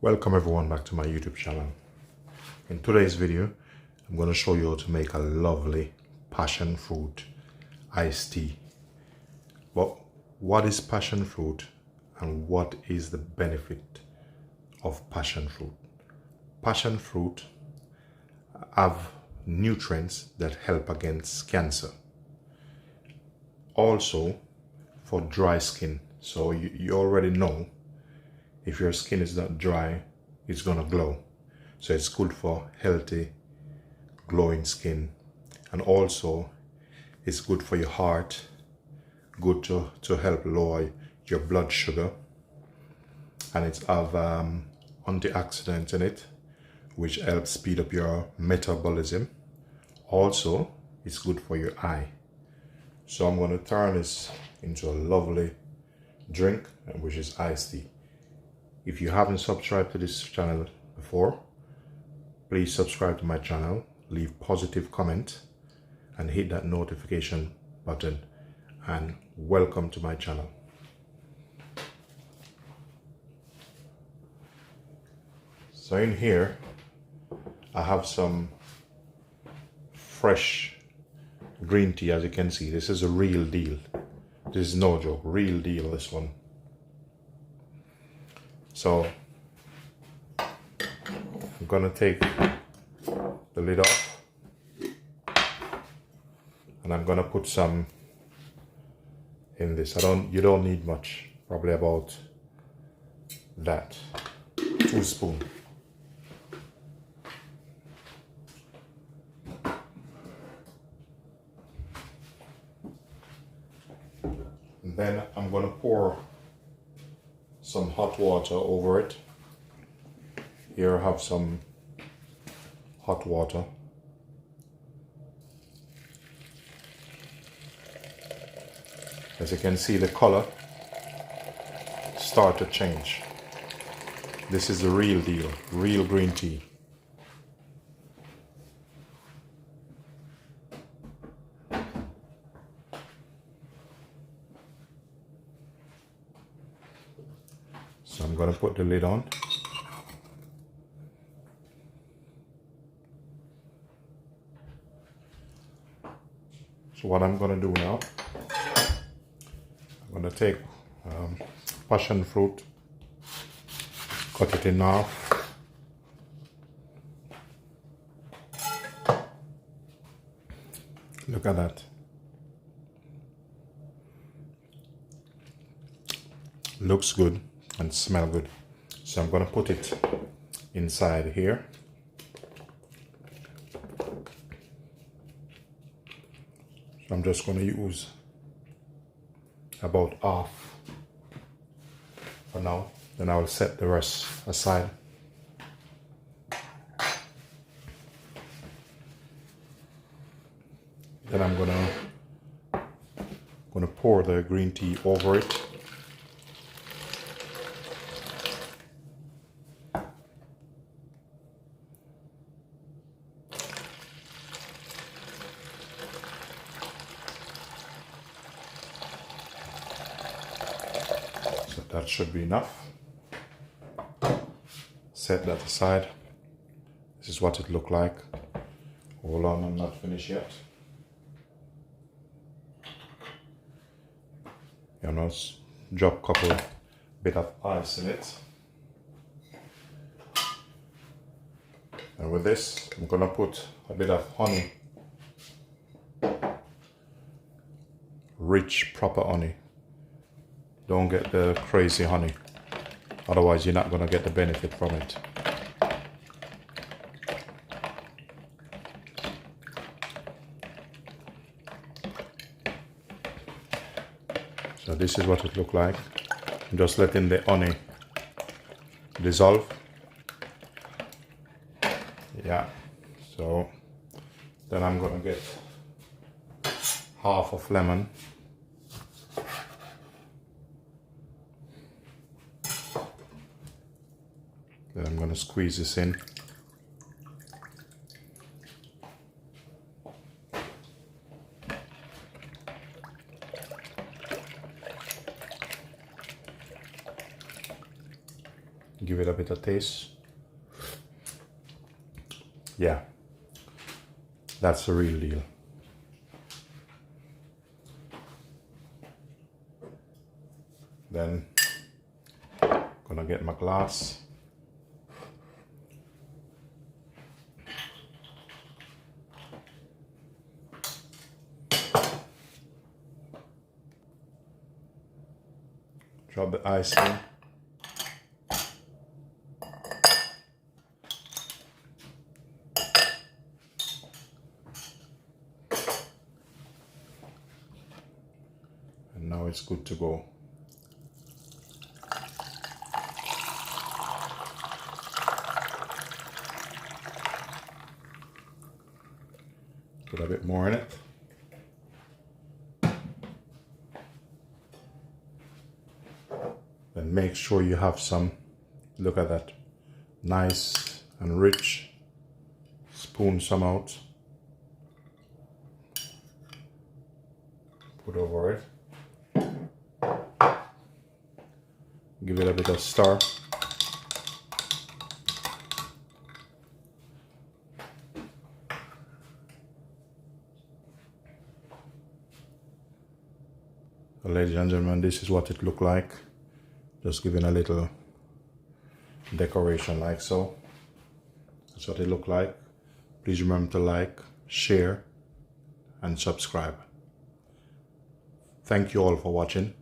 Welcome everyone back to my YouTube channel. In today's video, I'm going to show you how to make a lovely passion fruit iced tea. But what is passion fruit and what is the benefit of passion fruit? Passion fruit have nutrients that help against cancer. Also for dry skin. So you already know if your skin is not dry, it's gonna glow. So it's good for healthy, glowing skin. And also it's good for your heart, good to help lower your blood sugar. And it have antioxidants in it, which helps speed up your metabolism. Also, it's good for your eye. So I'm gonna turn this into a lovely drink, which is iced tea. If you haven't subscribed to this channel before, please subscribe to my channel, leave positive comment and hit that notification button, and welcome to my channel. So in here I have some fresh green tea. As you can see, this is a real deal. This is no joke, real deal, this one. So I'm gonna take the lid off and I'm gonna put some in this. You don't need much, probably about that, 2 spoons. And then I'm gonna pour some hot water over it. Here I have some hot water. As you can see, the color start to change. This is the real deal, real green tea. So I'm going to put the lid on. So what I'm going to do now, I'm going to take passion fruit, cut it in half. Look at that. Looks good and smell good. So I'm going to put it inside here. So I'm just going to use about half for now. Then I will set the rest aside. Then I'm gonna pour the green tea over it. So that should be enough. Set that aside. This is what it looked like. Hold on, I'm not finished yet. You know, drop a couple bit of ice in it. And with this, I'm gonna put a bit of honey. Rich, proper honey. Don't get the crazy honey. Otherwise, you're not gonna get the benefit from it. So this is what it looked like. I'm just letting the honey dissolve. Yeah. So then I'm gonna get half of lemon. Then I'm gonna squeeze this in. give it a bit of taste. Yeah, that's the real deal. Then gonna get my glass. Drop the ice in. And now it's good to go. Put a bit more in it. Then make sure you have some, look at that, nice and rich. Spoon some out. Put over it. Give it a bit of stir. So ladies and gentlemen, this is what it looked like. Just giving a little decoration like so. That's what it looked like. Please remember to like, share, and subscribe. Thank you all for watching.